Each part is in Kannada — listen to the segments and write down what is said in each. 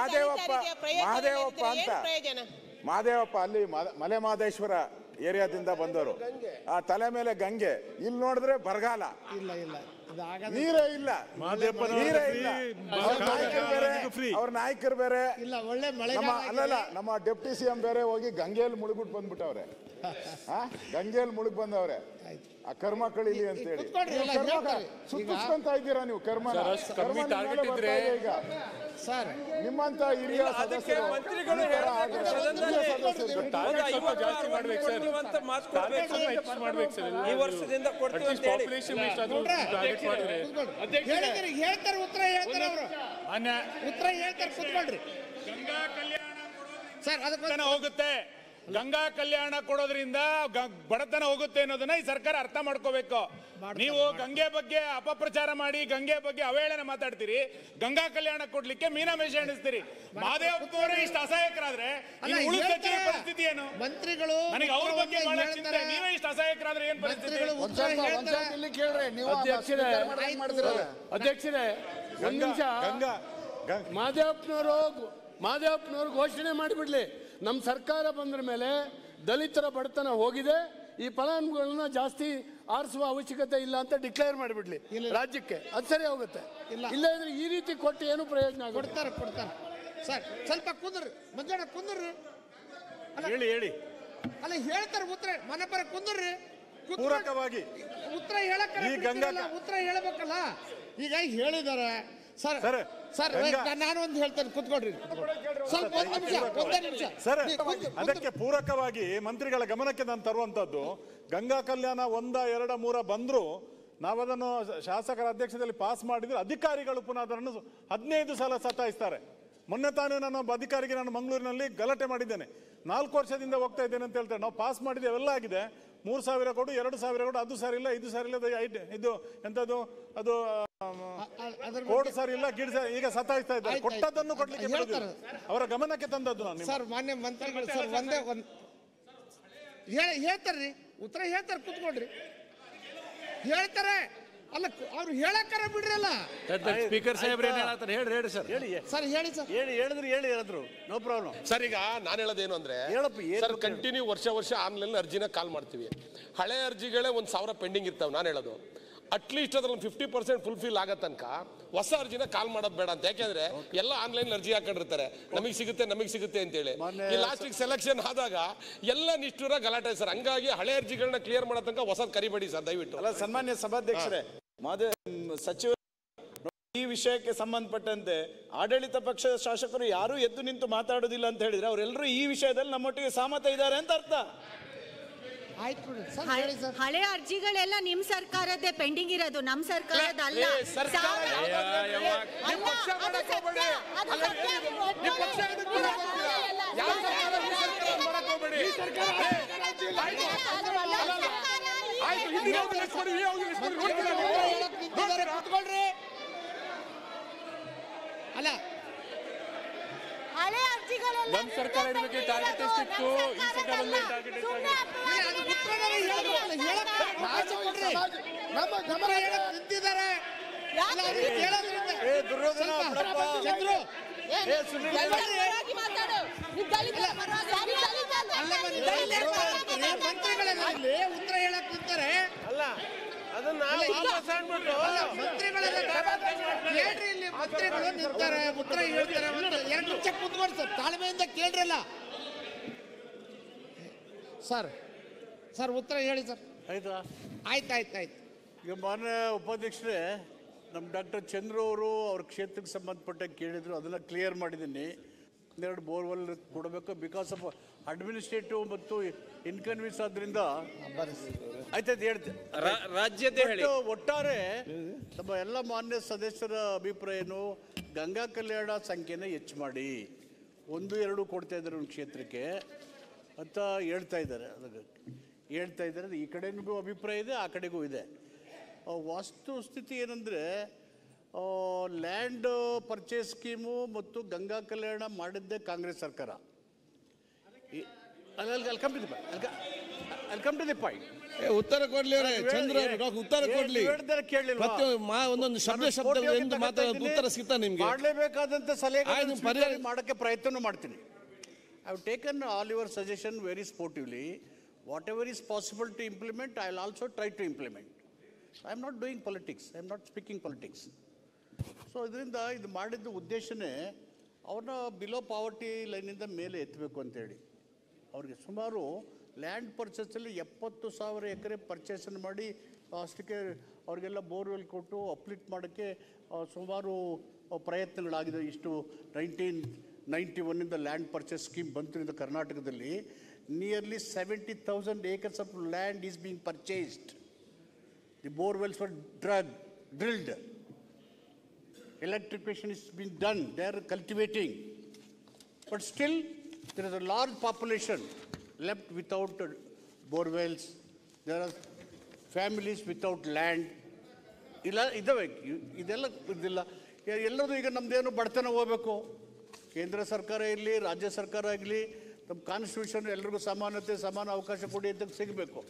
ಮಹಾದೇವಪ್ಪ ಅಂತ ಮಹಾದೇವಪ್ಪ ಅಲ್ಲಿ ಮಲೆ ಮಹದೇಶ್ವರ ಏರಿಯಾದಿಂದ ಬಂದವರು. ಆ ತಲೆ ಮೇಲೆ ಗಂಗೆ, ಇಲ್ಲಿ ನೋಡಿದ್ರೆ ಬರಗಾಲ, ನೀರೇ ಇಲ್ಲ, ನೀರೇ ಇಲ್ಲ. ಅವ್ರ ನಾಯಕರು ಬೇರೆ, ಅಲ್ಲಲ್ಲ ನಮ್ಮ ಡೆಪ್ಟಿ ಸಿಎಂ ಬೇರೆ ಹೋಗಿ ಗಂಗೆಯಲ್ಲಿ ಮುಳುಗ್ಬಿಟ್ಟು ಬಂದ್ಬಿಟ್ಟವ್ರೆ. ಗಂಗೆಯಲ್ಲಿ ಮುಳುಗ್ ಬಂದವ್ರೆ. ಆ ಕರ್ಮ ಕಳೀಲಿ ಅಂತ ಹೇಳಿ ಸುತ್ತಿಸ್ಕೊಂತ ಇದ್ದೀರಾ ನೀವು ಕರ್ಮ. ಈಗ ಸರ್ ನಿಮ್ಮಂತ ಹಿರಿಯ ಸದಸ್ಯರು ಈ ವರ್ಷದಿಂದ ಹೇಳ್ತಾರೆ, ಉತ್ತರ ಹೇಳ್ತಾರೆ, ಅವರು ಉತ್ತರ ಹೇಳ್ತಾರೆ. ಕೂತ್ಕೊಳ್ರಿ. ಗಂಗಾ ಕಲ್ಯಾಣ ಸರ್ ಅದಕ್ಕೆ ಹೋಗುತ್ತೆ. ಗಂಗಾ ಕಲ್ಯಾಣ ಕೊಡೋದ್ರಿಂದ ಬಡತನ ಹೋಗುತ್ತೆ ಅನ್ನೋದನ್ನ ಈ ಸರ್ಕಾರ ಅರ್ಥ ಮಾಡ್ಕೋಬೇಕು. ನೀವು ಗಂಗೆ ಬಗ್ಗೆ ಅಪಪ್ರಚಾರ ಮಾಡಿ ಗಂಗೆ ಬಗ್ಗೆ ಅವಹೇಳನ ಮಾತಾಡ್ತೀರಿ, ಗಂಗಾ ಕಲ್ಯಾಣ ಕೊಡ್ಲಿಕ್ಕೆ ಮೀನಾಮೇಷ ಎಣಿಸ್ತೀರಿ. ಮಹದೇವಪ್ಪನವರೇ ಇಷ್ಟು ಅಸಹಾಯಕರಾದ್ರೆ ಪರಿಸ್ಥಿತಿ ಏನು? ಮಂತ್ರಿಗಳು ನನಗೆ ಅವ್ರ ಬಗ್ಗೆ ನೀವೇ ಇಷ್ಟು ಅಸಹಾಯಕರಾದ್ರೆ ಏನ್ ಪರಿಸ್ಥಿತಿ? ಅಧ್ಯಕ್ಷರೇ ಒಂದ್ ನಿಮಿಷ, ಮಹದೇವಪ್ಪನವರು ಘೋಷಣೆ ಮಾಡಿಬಿಡ್ಲಿ. ನಮ್ಮ ಸರ್ಕಾರ ಬಂದ್ರ ಮೇಲೆ ದಲಿತರ ಬಡತನ ಹೋಗಿದೆ, ಈ ಫಲಾನುಭವಿಗಳನ್ನ ಜಾಸ್ತಿ ಆರಿಸುವ ಅವಶ್ಯಕತೆ ಇಲ್ಲ ಅಂತ ಡಿಕ್ಲೇರ್ ಮಾಡಿಬಿಡ್ಲಿ ರಾಜ್ಯಕ್ಕೆ, ಅದು ಸರಿ ಹೋಗುತ್ತೆ. ಇಲ್ಲ ಅಂದ್ರೆ ಈ ರೀತಿ ಕೊಟ್ಟು ಏನು ಪ್ರಯೋಜನ ಆಗುತ್ತೆ? ಕೊಡ್ತಾರೆ ಸರ್. ಸ್ವಲ್ಪ ಕುಂದ್ರಿ ಮಂಜಣ್ಣ, ಕುಂದ್ರಿ. ಹೇಳಿ ಅಲ್ಲ ಹೇಳ್ತಾರೆ ಉತ್ತರ ಮನೆಪರ ಕುಂದ್ರಿ. ಪೂರಕವಾಗಿ ಉತ್ತರ ಉತ್ತರ ಹೇಳಬೇಕಲ್ಲ. ಈಗ ಹೇಳಿದಾರೆ ಸರ್. ಸರ್ ನಾನು ಒಂದು ಹೇಳ್ತೇನೆ, ಕುತ್ಕೊಡ್ರಿ ಸ್ವಲ್ಪ ಒಂದೇ ನಿಮಿಷ ಸರ್. ಅದಕ್ಕೆ ಪೂರಕವಾಗಿ ಮಂತ್ರಿಗಳ ಗಮನಕ್ಕೆ ನಾನು ತರುವಂತದ್ದು, ಗಂಗಾ ಕಲ್ಯಾಣ 1, 2, 3 ಬಂದ್ರು ನಾವದನ್ನು ಶಾಸಕರ ಅಧ್ಯಕ್ಷತೆಯಲ್ಲಿ ಪಾಸ್ ಮಾಡಿದ್ರೆ ಅಧಿಕಾರಿಗಳು ಪುನಃ ಅದನ್ನು 15 ಸಲ ಸತಾಯಿಸ್ತಾರೆ. ಮೊನ್ನೆ ತಾನೇ ನಾನು ಒಬ್ಬ ಅಧಿಕಾರಿಗೆ ನಾನು ಮಂಗಳೂರಿನಲ್ಲಿ ಗಲಾಟೆ ಮಾಡಿದ್ದೇನೆ. 4 ವರ್ಷದಿಂದ ಹೋಗ್ತಾ ಇದ್ದೇನೆ ಅಂತ ಹೇಳ್ತಾರೆ. ನಾವು ಪಾಸ್ ಮಾಡಿದ್ದೇವೆ, ಎಲ್ಲ ಆಗಿದೆ, 3,000 ಕೊಡು, 2,000 ಕೊಡು, ಅದು ಸರಿ ಇಲ್ಲ, ಇದು ಸರಿ ಇಲ್ಲ, ಇದು ಎಂತದ್ದು ಅದು ಕೋಡ್ ಸರಿ ಇಲ್ಲ, ಗಿಡ ಈಗ ಸತಾಯಿಸ್ತಾ ಇದ್ದಾರೆ. ಕೊಟ್ಟದನ್ನು ಕೊಡ್ಲಿಕ್ಕೆ ಅವರ ಗಮನಕ್ಕೆ ತಂದದ್ದು ನಾನು. ಸರ್ ಮಾನ್ಯ ಮಂತ್ರಿಗಳು ಸರ್ ಒಂದೇ ಹೇಳ್ತಾರ್ರಿ, ಉತ್ತರ ಹೇಳ್ತಾರೆ, ಕುತ್ಕೊಳ್ರಿ. ಹೇಳ್ತಾರೆ ಅಲ್ಲ, ಅವ್ರು ಹೇಳಕ್ಕಾರ ಬಿಡ್ರಲ್ಲ. ಸ್ಪೀಕರ್ ಸಾಹೇಬ್ರು ಏನ್ ಹೇಳ್ತಾರೆ ಹೇಳ್ರಿ ಸರ್. ಸರ್ ಹೇಳಿ ಸರ್. ಹೇಳಿದ್ರು ನೋ ಪ್ರಾಬ್ಲಮ್ ಸರ್. ಈಗ ನಾನು ಹೇಳೋದೇನು ಅಂದ್ರೆ ಸರ್, ಕಂಟಿನ್ಯೂ ವರ್ಷ ಆನ್ಲೈನ್ ಅರ್ಜಿನ ಕಾಲ್ ಮಾಡ್ತೀವಿ. ಹಳೆ ಅರ್ಜಿಗಳೇ 1,000 ಪೆಂಡಿಂಗ್ ಇರ್ತಾವೆ. ನಾನು ಹೇಳೋದು ಅಟ್ಲೀಸ್ಟ್ ಅದ್ರಲ್ಲಿ 50% ಫುಲ್ಫಿಲ್ ಆಗೋ ತನಕ ಹೊಸ ಅರ್ಜಿನ ಕಾಲ್ ಮಾಡೋದು ಬೇಡ ಅಂತ. ಯಾಕೆಂದ್ರೆ ಎಲ್ಲ ಆನ್ಲೈನ್ ಅರ್ಜಿ ಹಾಕೊಂಡಿರ್ತಾರೆ, ನಮಗೆ ಸಿಗುತ್ತೆ ಅಂತೇಳಿ. ಈ ಲಾಸ್ಟಿಗೆ ಸೆಲೆಕ್ಷನ್ ಆದಾಗ ಎಲ್ಲ ನಿಷ್ಠುರ ಗಲಾಟೆ ಸರ್. ಹಂಗಾಗಿ ಹಳೆ ಅರ್ಜಿಗಳನ್ನ ಕ್ಲಿಯರ್ ಮಾಡೋ ತನಕ ಹೊಸದ್ ಕರಿಬೇಡಿ ಸರ್ ದಯವಿಟ್ಟು. ಅಲ್ಲ ಸನ್ಮಾನ್ಯ ಸಭಾಧ್ಯಕ್ಷರೇ, ಸಚಿವ ಈ ವಿಷಯಕ್ಕೆ ಸಂಬಂಧಪಟ್ಟಂತೆ ಆಡಳಿತ ಪಕ್ಷದ ಶಾಸಕರು ಯಾರು ಎದ್ದು ನಿಂತು ಮಾತಾಡೋದಿಲ್ಲ ಅಂತ ಹೇಳಿದ್ರೆ ಅವರೆಲ್ಲರೂ ಈ ವಿಷಯದಲ್ಲಿ ನಮ್ಮೊಟ್ಟಿಗೆ ಸಹಮತ ಇದ್ದಾರೆ ಅಂತ ಅರ್ಥ. ಹಳೆ ಅರ್ಜಿಗಳೆಲ್ಲ ನಿಮ್ ಸರ್ಕಾರದ್ದೇ ಪೆಂಡಿಂಗ್ ಇರೋದು, ನಮ್ ಸರ್ಕಾರದ ಅಲ್ಲ. ಅಲ್ಲ ಹಳೆ ಅರ್ಜಿಗಳೆಲ್ಲ ನಮ್ಮ ಸರ್ಕಾರ ಇರಬೇಕು, ಟಾರ್ಗೆಟ್ ಎಷ್ಟಿತ್ತು, ಈ ಸರ್ಕಾರದಲ್ಲಿ ಟಾರ್ಗೆಟ್ ನಿಂತಿದ್ದಾರೆ. ಮಂತ್ರಿಗಳಲ್ಲಿ ಉತ್ತರ ಹೇಳಕ್ ನಿಂತಾರೆ. ಅಲ್ಲ ಕೇಳ್ರಿ, ಇಲ್ಲಿ ಮಂತ್ರಿಗಳು ನಿಂತಾರೆ, ಉತ್ತರ ಹೇಳ್ತಾರೆ. 2 ನಿಮಿಷ ಕೂತ್ಕೊಂಡು ಸರ್, ತಾಳ್ಮೆಯಿಂದ ಕೇಳ್ರಲ್ಲ ಸರ್. ಸರ್ ಉತ್ತರ ಹೇಳಿ ಸರ್. ಆಯ್ತಾ? ಈಗ ಮಾನ್ಯ ಉಪಾಧ್ಯಕ್ಷರೇ, ನಮ್ಮ ಡಾಕ್ಟರ್ ಚಂದ್ರು ಅವರು ಅವ್ರ ಕ್ಷೇತ್ರಕ್ಕೆ ಸಂಬಂಧಪಟ್ಟ ಕೇಳಿದ್ರು, ಅದನ್ನು ಕ್ಲಿಯರ್ ಮಾಡಿದ್ದೀನಿ. 2 ಬೋರ್ವೆಲ್ ಕೊಡಬೇಕು, ಬಿಕಾಸ್ ಆಫ್ ಅಡ್ಮಿನಿಸ್ಟ್ರೇಟಿವ್ ಮತ್ತು ಇನ್ಕನ್ವೀನ್ಸ್ ಆದ್ರಿಂದ ಆಯ್ತಾಯ್ತು ಹೇಳ್ತೇನೆ. ರಾಜ್ಯದ ಒಟ್ಟಾರೆ ನಮ್ಮ ಎಲ್ಲ ಮಾನ್ಯ ಸದಸ್ಯರ ಅಭಿಪ್ರಾಯ ಏನು, ಗಂಗಾ ಕಲ್ಯಾಣ ಸಂಖ್ಯೆನ ಹೆಚ್ಚು ಮಾಡಿ 1, 2 ಕೊಡ್ತಾ ಇದ್ದಾರೆ ಒಂದು ಕ್ಷೇತ್ರಕ್ಕೆ ಅಂತ ಹೇಳ್ತಾ ಇದ್ದಾರೆ. ಈ ಕಡೆಗೂ ಅಭಿಪ್ರಾಯ ಇದೆ, ಆ ಕಡೆಗೂ ಇದೆ. ವಾಸ್ತು ಸ್ಥಿತಿ ಏನಂದರೆ, ಲ್ಯಾಂಡ್ ಪರ್ಚೇಸ್ ಸ್ಕೀಮು ಮತ್ತು ಗಂಗಾ ಕಲ್ಯಾಣ ಮಾಡಿದ್ದೇ ಕಾಂಗ್ರೆಸ್ ಸರ್ಕಾರ. I'll come to the point. ಉತ್ತರ ಕೊಡ್ಲಿ ಚಂದ್ರ ಉತ್ತರ ಕೊಡ್ಲಿ. ಒಂದೊಂದು ಶಬ್ದ ಎಂದು ಮಾತಾಡೋದು ಉತ್ತರ ಸಿಗ್ತಾ ನಿಮ್ಗೆ? ಮಾಡಲೇಬೇಕಾದಂತ ಸಲಹೆ ಮಾಡಕ್ಕೆ ಪ್ರಯತ್ನ ಮಾಡ್ತೀನಿ. I have taken all your suggestion very sportively. Whatever is possible to implement, I will also try to implement. I am not doing politics. I am not speaking politics. So ಇದರಿಂದ ಇದು ಮಾಡಿದ ಉದ್ದೇಶನೇ ಅವ್ರನ್ನ ಬಿಲೋ ಪಾವರ್ಟಿ ಲೈನಿಂದ ಮೇಲೆ ಎತ್ತಬೇಕು ಅಂತೇಳಿ. ಅವ್ರಿಗೆ ಸುಮಾರು ಲ್ಯಾಂಡ್ ಪರ್ಚೇಸಲ್ಲಿ 70,000 ಎಕರೆ ಪರ್ಚೇಸನ್ನು ಮಾಡಿ ಅಷ್ಟಕ್ಕೆ ಅವ್ರಿಗೆಲ್ಲ ಬೋರ್ವೆಲ್ ಕೊಟ್ಟು ಅಪ್ಲಿಟ್ ಮಾಡೋಕ್ಕೆ ಸುಮಾರು ಪ್ರಯತ್ನಗಳಾಗಿದೆ. ಇಷ್ಟು 1991 ಲ್ಯಾಂಡ್ ಪರ್ಚೇಸ್ ಸ್ಕೀಮ್ ಬಂತು ಕರ್ನಾಟಕದಲ್ಲಿ. Nearly 70,000 acres of land is being purchased. The borewells were drilled. Electrification is being done. They are cultivating. But still, there is a large population left without borewells. There are families without land. ಇದೆಲ್ಲ ಎಲ್ಲರೂ ಈಗ ನಮ್ದೇನು ಬಡತನ ಹೋಗ್ಬೇಕು. ಕೇಂದ್ರ ಸರ್ಕಾರ ಇರಲಿ, ರಾಜ್ಯ ಸರ್ಕಾರ ಆಗಲಿ, ನಮ್ಮ ಕಾನ್ಸ್ಟಿಟ್ಯೂಷನ್ ಎಲ್ರಿಗೂ ಸಮಾನತೆ, ಸಮಾನ ಅವಕಾಶ ಕೊಡಿ ಅಂತ ಸಿಗಬೇಕು.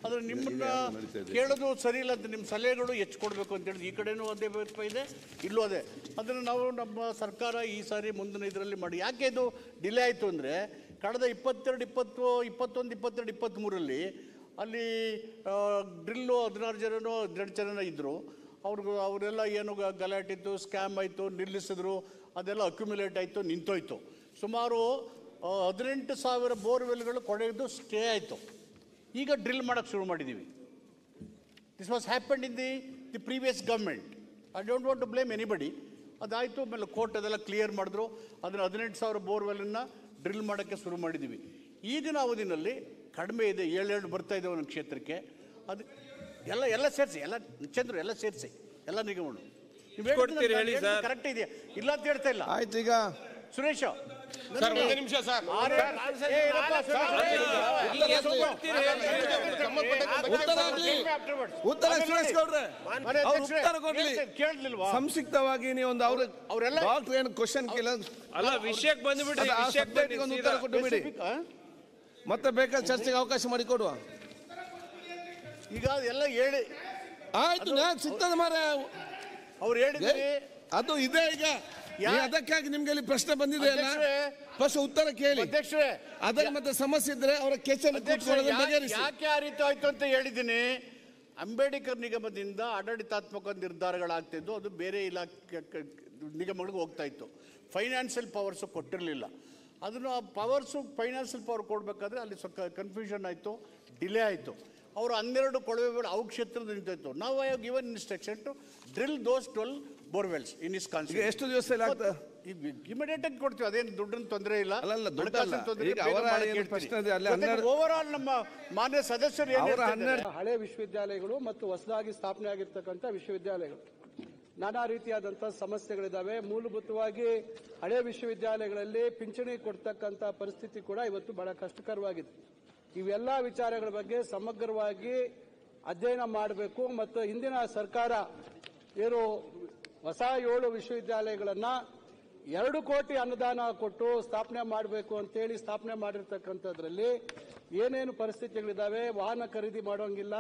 ಆದರೆ ನಿಮ್ಮನ್ನ ಕೇಳೋದು ಸರಿ ಇಲ್ಲ ಅಂತ ನಿಮ್ಮ ಸಲಹೆಗಳು ಹೆಚ್ಚು ಕೊಡಬೇಕು ಅಂತೇಳಿ ಈ ಕಡೆನೂ ಅದೇ ಇದೆ, ಇಲ್ಲೂ ಅದೇ. ಅದನ್ನು ನಾವು ನಮ್ಮ ಸರ್ಕಾರ ಈ ಸಾರಿ ಮುಂದಿನ ಇದರಲ್ಲಿ ಮಾಡಿ. ಯಾಕೆ ಇದು ಡಿಲೇ ಆಯಿತು ಅಂದರೆ ಕಳೆದ 22-23 ಅಲ್ಲಿ ಡ್ರಿಲ್ಲು 16 ಜನನೋ 12 ಜನ ಇದ್ದರು. ಅವರೆಲ್ಲ ಏನು ಗಲಾಟೆ ಇತ್ತು, ಸ್ಕ್ಯಾಮ್ ಆಯಿತು, ನಿಲ್ಲಿಸಿದ್ರು. ಅದೆಲ್ಲ ಅಕ್ಯುಮುಲೇಟ್ ಆಯಿತು, ನಿಂತೋಯ್ತು. ಸುಮಾರು 18,000 ಬೋರ್ವೆಲ್ಗಳು ಕೊನೆಯದು ಸ್ಟೇ ಆಯಿತು. ಈಗ ಡ್ರಿಲ್ ಮಾಡೋಕ್ಕೆ ಶುರು ಮಾಡಿದ್ದೀವಿ. This was happened in the previous government. I don't want to blame anybody. ಅದಾಯಿತು. ಆಮೇಲೆ ಕೋರ್ಟ್ ಅದೆಲ್ಲ ಕ್ಲಿಯರ್ ಮಾಡಿದ್ರು. ಅದನ್ನು 18,000 ಬೋರ್ವೆಲನ್ನು ಡ್ರಿಲ್ ಮಾಡೋಕ್ಕೆ ಶುರು ಮಾಡಿದ್ದೀವಿ. ಈಗಿನ ಅವಧಿನಲ್ಲಿ ಕಡಿಮೆ ಇದೆ, 7 ಬರ್ತಾ ಇದೆ ಒಂದೊಂದು ಕ್ಷೇತ್ರಕ್ಕೆ. ಅದು ಎಲ್ಲ ಸೇರಿಸಿ, ಎಲ್ಲ ಸೇರಿಸಿ, ಎಲ್ಲ ನಿಗಮಗಳು ಕರೆಕ್ಟ್ ಇದೆಯಾ ಇಲ್ಲ ಅಂತ ಹೇಳ್ತಾ ಇಲ್ಲ. ಆಯ್ತು. ಈಗ ಸುರೇಶ್ ಒಂದು ನಿಮಿಷ ಸರ್. ಉತ್ತರ ಸುರೇಶ್ ಗೌಡ್ರೆ ಉತ್ತರ ಕೊಡ್ಲಿ. ಸಂಕ್ಷಿಪ್ತವಾಗಿ ನೀವು ಒಂದು ಅವರೆಲ್ಲ ಡಾಕ್ಟರ್ ಏನು ಕ್ವಶನ್ ಅಲ್ಲ, ವಿಷಯಕ್ಕೆ ಬಂದ್ಬಿಡ್ರಿ, ಒಂದು ಉತ್ತರ ಕೊಟ್ಟು ಬಿಡಿ, ಮತ್ತೆ ಬೇಕಾದ ಚರ್ಚೆಗೆ ಅವಕಾಶ ಮಾಡಿಕೊಡುವ. ಈಗ ಎಲ್ಲ ಹೇಳಿ ಆಯ್ತು, ಸಿಗ್ತದೆ ಮಾರೆ. ಅವ್ರು ಹೇಳಿದ್ರಿ ಅದು ಇದೆ. ಈಗ ಅದಕ್ಕಾಗಿ ನಿಮ್ಗೆ ಇಲ್ಲಿ ಪ್ರಶ್ನೆ ಬಂದಿದೆ ಅಲ್ಲ, ಫಸ್ಟ್ ಉತ್ತರ ಕೇಳಿ. ಅದಕ್ಕೆ ಮತ್ತೆ ಸಮಸ್ಯೆ ಇದ್ರೆ ಅವರ ಯಾಕೆ ಆ ರೀತಿ ಆಯ್ತು ಅಂತ ಹೇಳಿದ್ದೀನಿ. ಅಂಬೇಡ್ಕರ್ ನಿಗಮದಿಂದ ಆಡಳಿತಾತ್ಮಕ ನಿರ್ಧಾರಗಳಾಗ್ತಿದ್ದು, ಅದು ಬೇರೆ ಇಲಾಖೆ ನಿಗಮಗಳಿಗೆ ಹೋಗ್ತಾ ಇತ್ತು. ಫೈನಾನ್ಷಿಯಲ್ ಪವರ್ಸು ಕೊಟ್ಟಿರಲಿಲ್ಲ. ಅದನ್ನು ಆ ಪವರ್ಸು ಫೈನಾನ್ಷಿಯಲ್ ಪವರ್ ಕೊಡಬೇಕಾದ್ರೆ ಅಲ್ಲಿ ಸ್ವಲ್ಪ ಕನ್ಫ್ಯೂಷನ್ ಆಯಿತು, ಡಿಲೇ ಆಯಿತು. ಅವರು 12 ಕೊಳವೆಗಳು ಅವು ಕ್ಷೇತ್ರದ ನಿಂತಾಯಿತು. ನಾವು I have given instruction to drill those 12 borewells in his constituency. ಎಷ್ಟು ದಿವಸ ಆಗ್ತದೆ? ಇಮಿಡಿಯೇಟ್ ಆಗಿ ಕೊಡ್ತೀವಿ, ಅದೇನು ದುಡ್ಡಿನ ತೊಂದರೆ ಇಲ್ಲ. ಓವರ್ ಆಲ್ ನಮ್ಮ ಮಾನ್ಯ ಸದಸ್ಯರು ಹಳೆ ವಿಶ್ವವಿದ್ಯಾಲಯಗಳು ಮತ್ತು ಹೊಸದಾಗಿ ಸ್ಥಾಪನೆ ಆಗಿರ್ತಕ್ಕಂಥ ವಿಶ್ವವಿದ್ಯಾಲಯಗಳು ನಾನಾ ರೀತಿಯಾದಂತಹ ಸಮಸ್ಯೆಗಳಿದಾವೆ. ಮೂಲಭೂತವಾಗಿ ಹಳೆ ವಿಶ್ವವಿದ್ಯಾಲಯಗಳಲ್ಲಿ ಪಿಂಚಣಿ ಕೊಡ್ತಕ್ಕಂಥ ಪರಿಸ್ಥಿತಿ ಕೂಡ ಇವತ್ತು ಬಹಳ ಕಷ್ಟಕರವಾಗಿದೆ. ಇವೆಲ್ಲ ವಿಚಾರಗಳ ಬಗ್ಗೆ ಸಮಗ್ರವಾಗಿ ಅಧ್ಯಯನ ಮಾಡಬೇಕು. ಮತ್ತು ಹಿಂದಿನ ಸರ್ಕಾರ ಏನು ಹೊಸ 7 ವಿಶ್ವವಿದ್ಯಾಲಯಗಳನ್ನ 2 ಕೋಟಿ ಅನುದಾನ ಕೊಟ್ಟು ಸ್ಥಾಪನೆ ಮಾಡಬೇಕು ಅಂತೇಳಿ ಸ್ಥಾಪನೆ ಮಾಡಿರ್ತಕ್ಕಂಥದ್ರಲ್ಲಿ ಏನೇನು ಪರಿಸ್ಥಿತಿಗಳಿದಾವೆ, ವಾಹನ ಖರೀದಿ ಮಾಡೋಂಗಿಲ್ಲ,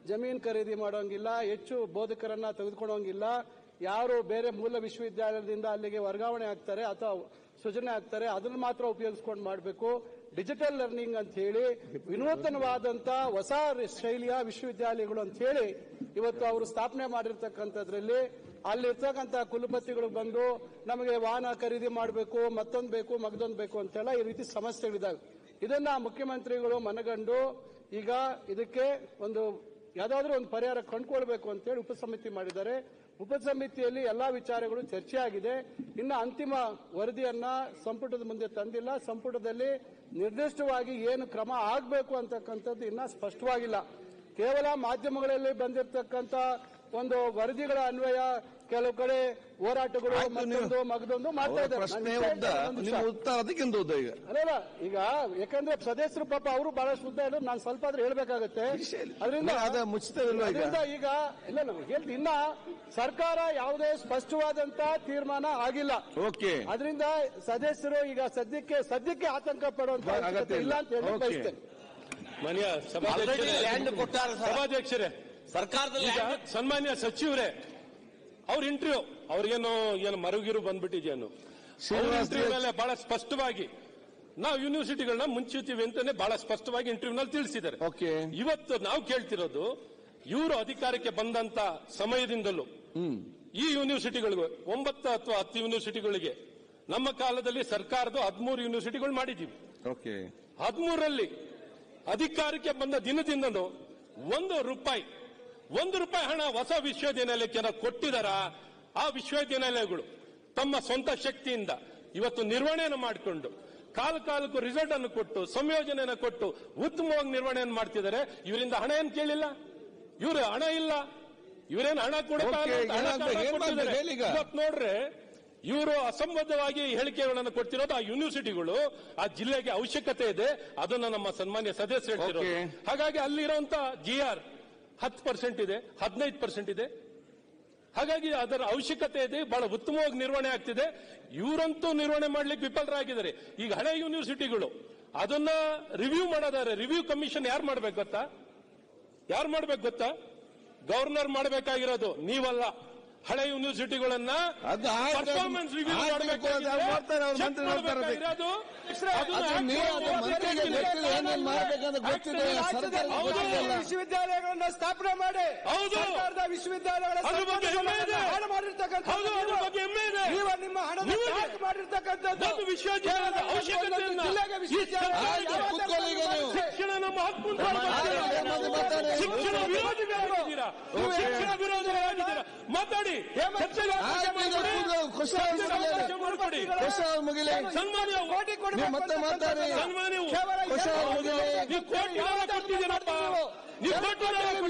ಜಮೀನು ಖರೀದಿ ಮಾಡೋಂಗಿಲ್ಲ, ಹೆಚ್ಚು ಬೋಧಕರನ್ನ ತೆಗೆದುಕೊಳ್ಳೋಂಗಿಲ್ಲ, ಯಾರು ಬೇರೆ ಮೂಲ ವಿಶ್ವವಿದ್ಯಾಲಯದಿಂದ ಅಲ್ಲಿಗೆ ವರ್ಗಾವಣೆ ಆಗ್ತಾರೆ ಅಥವಾ ಸೃಜನೆ ಆಗ್ತಾರೆ ಅದನ್ನು ಮಾತ್ರ ಉಪಯೋಗಿಸ್ಕೊಂಡು ಮಾಡಬೇಕು. ಡಿಜಿಟಲ್ ಲರ್ನಿಂಗ್ ಅಂತ ಹೇಳಿ ವಿನೂತನವಾದಂತ ಹೊಸ ಶೈಲಿಯ ವಿಶ್ವವಿದ್ಯಾಲಯಗಳು ಅಂತ ಹೇಳಿ ಇವತ್ತು ಅವರು ಸ್ಥಾಪನೆ ಮಾಡಿರ್ತಕ್ಕಂಥದ್ರಲ್ಲಿ ಅಲ್ಲಿರ್ತಕ್ಕಂಥ ಕುಲಪತಿಗಳು ಬಂದು ನಮಗೆ ವಾಹನ ಖರೀದಿ ಮಾಡಬೇಕು, ಮತ್ತೊಂದು ಬೇಕು, ಮಗದೊಂದು ಬೇಕು ಅಂತೆಲ್ಲ ಈ ರೀತಿ ಸಮಸ್ಯೆಗಳಿದ್ದಾವೆ. ಇದನ್ನ ಮುಖ್ಯಮಂತ್ರಿಗಳು ಮನಗಂಡು ಈಗ ಇದಕ್ಕೆ ಯಾವ್ದಾದ್ರೂ ಒಂದು ಪರಿಹಾರ ಕಂಡುಕೊಳ್ಬೇಕು ಅಂತೇಳಿ ಉಪಸಮಿತಿ ಮಾಡಿದ್ದಾರೆ. ಉಪಸಮಿತಿಯಲ್ಲಿ ಎಲ್ಲಾ ವಿಚಾರಗಳು ಚರ್ಚೆ ಆಗಿದೆ. ಇನ್ನು ಅಂತಿಮ ವರದಿಯನ್ನ ಸಂಪುಟದ ಮುಂದೆ ತಂದಿಲ್ಲ. ಸಂಪುಟದಲ್ಲಿ ನಿರ್ದಿಷ್ಟವಾಗಿ ಏನು ಕ್ರಮ ಆಗಬೇಕು ಅಂತಕ್ಕಂಥದ್ದು ಇನ್ನ ಸ್ಪಷ್ಟವಾಗಿಲ್ಲ. ಕೇವಲ ಮಾಧ್ಯಮಗಳಲ್ಲಿ ಬಂದಿರತಕ್ಕಂಥ ಒಂದು ವರದಿಗಳ ಅನ್ವಯ ಕೆಲವು ಕಡೆ ಹೋರಾಟಗಳು ಮಗದೊಂದು ಮಾಡ್ತಾ ಇದ್ದಾರೆ. ಪ್ರಶ್ನೆ ನಿಮ್ಮ ಉತ್ತರ ಅದಕ್ಕಿಂತ ಉದ್ದ ಈಗ ಅಲ್ಲ ಈಗ ಯಾಕಂದ್ರೆ ಸದಸ್ಯರು ಪಾಪ ಅವರು ಬಹಳಷ್ಟು ಉದ್ದ ಹೇಳೋದು ನಾನು ಸ್ವಲ್ಪ ಆದ್ರೂ ಹೇಳ್ಬೇಕಾಗತ್ತೆ. ಅದರಿಂದ ಮುಚ್ಚಿತವಿಲ್ಲ ಈಗ ಇಲ್ಲ ನಮ್ಗೆ ಹೇಳ್ತೀನಿ, ಇನ್ನ ಸರ್ಕಾರ ಯಾವುದೇ ಸ್ಪಷ್ಟವಾದಂತ ತೀರ್ಮಾನ ಆಗಿಲ್ಲ. ಓಕೆ, ಅದರಿಂದ ಸದಸ್ಯರು ಈಗ ಸದ್ಯಕ್ಕೆ ಆತಂಕ ಪಡುವಂತ ಅಗತ್ಯ ಇಲ್ಲ ಅಂತ ಹೇಳಿ ಬಯಸ್ತೇನೆ. ಮಾನ್ಯ ಸಭಾಧ್ಯಕ್ಷರೇ, ಸರ್ಕಾರದಲ್ಲಿ ಸನ್ಮಾನ್ಯ ಸಚಿವರೇ, ಅವ್ರ ಇಂಟರ್ವ್ಯೂ ಅವ್ರಿಗೇನು ಮರುಗಿರು ಬಂದ್ಬಿಟ್ಟಿದೆಯೇನು, ಇಂಟರ್ವ್ಯೂ ಮೇಲೆ ಬಹಳ ಸ್ಪಷ್ಟವಾಗಿ ನಾವು ಯೂನಿವರ್ಸಿಟಿಗಳನ್ನ ಮುಂಚಿತೀವಿ ಅಂತಾನೆ ಬಹಳ ಸ್ಪಷ್ಟವಾಗಿ ಇಂಟರ್ವ್ಯೂನಲ್ಲಿ ತಿಳಿಸಿದ್ದಾರೆ. ಇವತ್ತು ನಾವು ಕೇಳ್ತಿರೋದು, ಇವರು ಅಧಿಕಾರಕ್ಕೆ ಬಂದಂತ ಸಮಯದಿಂದಲೂ ಈ ಯೂನಿವರ್ಸಿಟಿಗಳಿಗೂ 9 ಅಥವಾ 10 ಯೂನಿವರ್ಸಿಟಿಗಳಿಗೆ ನಮ್ಮ ಕಾಲದಲ್ಲಿ ಸರ್ಕಾರದ 13 ಯೂನಿವರ್ಸಿಟಿಗಳು ಮಾಡಿದ್ದೀವಿ. 13ರಲ್ಲಿ ಅಧಿಕಾರಕ್ಕೆ ಬಂದ ದಿನದಿಂದಲೂ $1 ಹಣ ಹೊಸ ವಿಶ್ವವಿದ್ಯಾನಿಲಯಕ್ಕೆ ಕೊಟ್ಟಿದಾರ? ಆ ವಿಶ್ವವಿದ್ಯಾನಿಲಯಗಳು ತಮ್ಮ ಸ್ವಂತ ಶಕ್ತಿಯಿಂದ ಇವತ್ತು ನಿರ್ವಹಣೆಯನ್ನು ಮಾಡಿಕೊಂಡು ಕಾಲಕ್ಕೂ ರಿಸಲ್ಟ್ ಅನ್ನು ಕೊಟ್ಟು ಸಂಯೋಜನೆಯನ್ನು ಕೊಟ್ಟು ಉತ್ತಮವಾಗಿ ನಿರ್ವಹಣೆಯನ್ನು ಮಾಡ್ತಿದ್ದಾರೆ. ಇವರಿಂದ ಹಣ ಏನು ಕೇಳಿಲ್ಲ, ಇವರು ಹಣ ಇಲ್ಲ, ಇವರೇನು ಹಣ ಇವತ್ತು ನೋಡ್ರೆ ಇವರು ಅಸಂಬದ್ಧವಾಗಿ ಹೇಳಿಕೆಗಳನ್ನು ಕೊಡ್ತಿರೋದು ಆ ಯೂನಿವರ್ಸಿಟಿಗಳು, ಆ ಜಿಲ್ಲೆಗೆ ಅವಶ್ಯಕತೆ ಇದೆ, ಅದನ್ನ ನಮ್ಮ ಸನ್ಮಾನ್ಯ ಸದಸ್ಯರು ಹೇಳ್ತಿರೋದು. ಹಾಗಾಗಿ ಅಲ್ಲಿರುವಂತ GR 10% ಇದೆ, 15% ಇದೆ. ಹಾಗಾಗಿ ಅದರ ಅವಶ್ಯಕತೆ ಇದೆ, ಬಹಳ ಉತ್ತಮವಾಗಿ ನಿರ್ವಹಣೆ ಆಗ್ತಿದೆ. ಇವರಂತೂ ನಿರ್ವಹಣೆ ಮಾಡ್ಲಿಕ್ಕೆ ವಿಫಲರಾಗಿದ್ದಾರೆ. ಈಗ ಹಳೆ ಯೂನಿವರ್ಸಿಟಿಗಳು ಅದನ್ನ ರಿವ್ಯೂ ಮಾಡೋದಾದ್ರೆ ರಿವ್ಯೂ ಕಮಿಷನ್ ಯಾರು ಮಾಡ್ಬೇಕು ಗೊತ್ತಾ? ಗವರ್ನರ್ ಮಾಡಬೇಕಾಗಿರೋದು, ನೀವಲ್ಲ. ಹಳೆ ಯೂನಿವರ್ಸಿಟಿಗಳನ್ನ ಪರ್ಫಾರ್ಮೆನ್ಸ್ ರಿವ್ಯೂ ವಿಶ್ವವಿದ್ಯಾಲಯಗಳನ್ನ ಸ್ಥಾಪನೆ ಮಾಡಿ ವಿಶ್ವವಿದ್ಯಾಲಯಗಳ ನಿಮ್ಮ ಹಣ ಮಾಡಿರ್ತಕ್ಕಂಥದ್ದು ವಿಶ್ವವಿದ್ಯಾಲಯದ ಅವಶ್ಯಕತೆಯನ್ನು ಶಿಕ್ಷಣ ನಮ್ಮ ಹಕ್ಕು, ಶಿಕ್ಷಣ ವಿರೋಧಿಗಳಾಗಿದ್ದೀರಾ, ಶಿಕ್ಷಣ ವಿರೋಧಿಗಳಾಗಿದ್ದೀರಾ. ಮಾತಾಡಿ, ಮತ್ತೆ ಮಾತಾಡಿ. ಕೊಟ್ಟಿದ್ದೀರಪ್ಪ, ನೀವು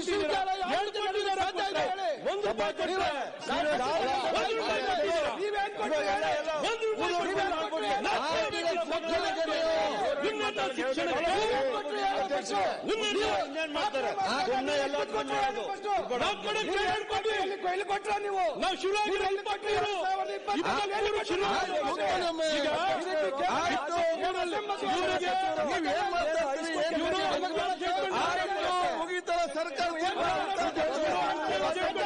ಮುಗಿತರ ಸರ್ಕಾರ ಅಧಿಕಾರ ವಹಿಸಿಕೊಂಡಿದೆ.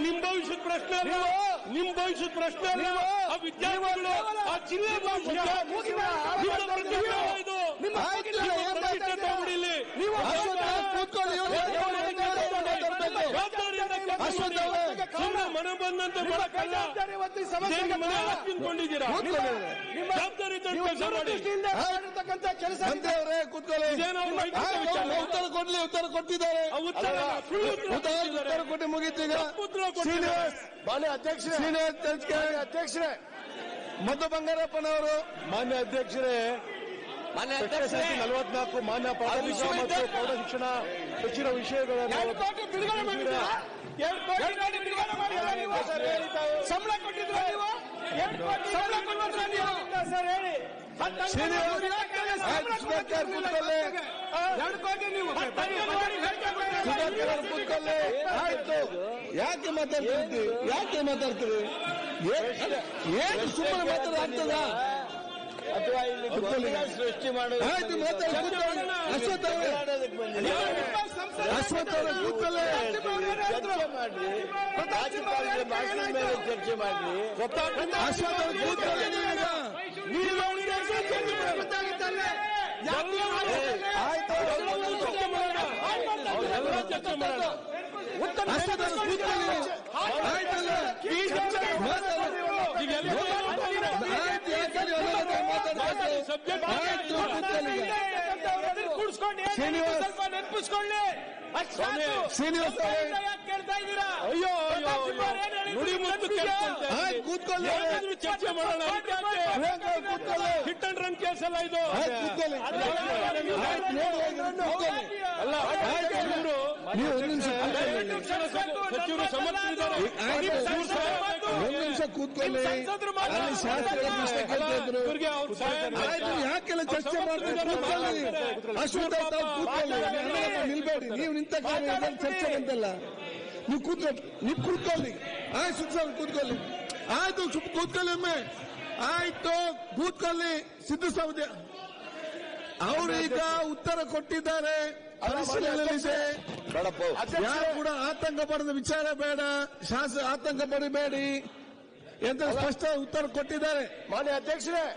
ನಿಮ್ಮ ಭವಿಷ್ಯದ ಪ್ರಶ್ನೆ ಅಲ್ಲ, ನಿಮ್ಮ ಭವಿಷ್ಯದ ಪ್ರಶ್ನೆ ಅಲ್ಲ. ಆ ವಿದ್ಯಾರ್ಥಿಗಳು ಆ ಜಿಲ್ಲೆ ಮನೆ ಬಂದಂತೆ ಮಾಡಕ್ಕಲ್ಲ. ಮನೆ ಹಾಕಿಕೊಂಡಿದ್ದೀರಾ? ಜವಾಬ್ದಾರಿ ಉತ್ತರ ಕೊಟ್ಟಿದ್ದಾರೆ. ಉತ್ತರ ಕೊಟ್ಟು ಮುಗಿತೀಗ. ಅಧ್ಯಕ್ಷರೇ ಮಧು ಬಂಗಾರಪ್ಪನವರು. ಮಾನ್ಯ ಅಧ್ಯಕ್ಷರೇ, 44 ಮಾನ್ಯ ಪ್ರಾಥಮಿಕ ಮತ್ತು ಪ್ರೌಢ ಶಿಕ್ಷಣ ಹೆಚ್ಚಿನ ವಿಷಯಗಳನ್ನು ಸಂಬಳ ಕೊಟ್ಟಿದ್ರ ನೀವು? ಆಯ್ತು, ಯಾಕೆ ಮಾತಾಡ್ತೀರಿ? ಏನು ಸುಮ್ಮನೆ ಮಾತಾಡ್ತದ? ಸೃಷ್ಟಿ ಮಾಡೋದು ಚರ್ಚೆ ಮಾಡಿ, ಭಾಷಣ ಮೇಲೆ ಚರ್ಚೆ ಮಾಡಿ. ಚರ್ಚೆ ಮಾಡೋಣ. ಶ್ರೀನಿವಾಸ ಅಯ್ಯೋ ನುಡಿ ಮುತ್ತು ಕೂತ್ಕೊಳ್ಳಿ, ಚರ್ಚೆ ಮಾಡೋಣ. ಹಿಟ್ ಅಂಡ್ ರನ್ ಕೇಸ್ ಅಲ್ಲ ಇದು. ಅಲ್ಲ ಸಚಿವರು ಸಮರ್ಥರಿದ್ದಾರೆ. ಒಂದು ನಿಮಿಷ ಕೂತ್ಕೊಳ್ಳಿ. ಅಲ್ಲಿ ಶಾಸಕರ ಪ್ರಶ್ನೆ ಕೇಳ್ತಿದ್ರು. ಯಾಕೆಲ್ಲ ಚರ್ಚೆ ಮಾಡ್ತಾರೆ? ಅಶ್ವತ್ಥ ಕೂತ್ಕೊಳ್ಳಿ, ನಿಲ್ಬೇಡಿ. ನೀವು ನಿಂತ ಕಾರಣ ಚರ್ಚೆ ಬಂತಲ್ಲ. ನೀವು ಕೂತ್ಕೊಳ್ಳಿ. ಆಯ್ತು ಸರ್, ಕೂತ್ಕೊಳ್ಳಿ. ಆಯ್ತು ಕೂತ್ಕೊಳ್ಳಿ ಒಮ್ಮೆ. ಆಯ್ತು ಕೂತ್ಕೊಳ್ಳಿ. ಸಿದ್ದು ಸೌದಿ ಅವರು ಈಗ ಉತ್ತರ ಕೊಟ್ಟಿದ್ದಾರೆ. ಪರಿಶೀಲನೆಯಲ್ಲಿದೆ. ಯಾರು ಕೂಡ ಆತಂಕ ಪಡದ ವಿಚಾರ ಬೇಡ. ಆತಂಕ ಪಡಬೇಡಿ ಅಂತ ಸ್ಪಷ್ಟ ಉತ್ತರ ಕೊಟ್ಟಿದ್ದಾರೆ. ಮಾನ್ಯ ಅಧ್ಯಕ್ಷರೇ,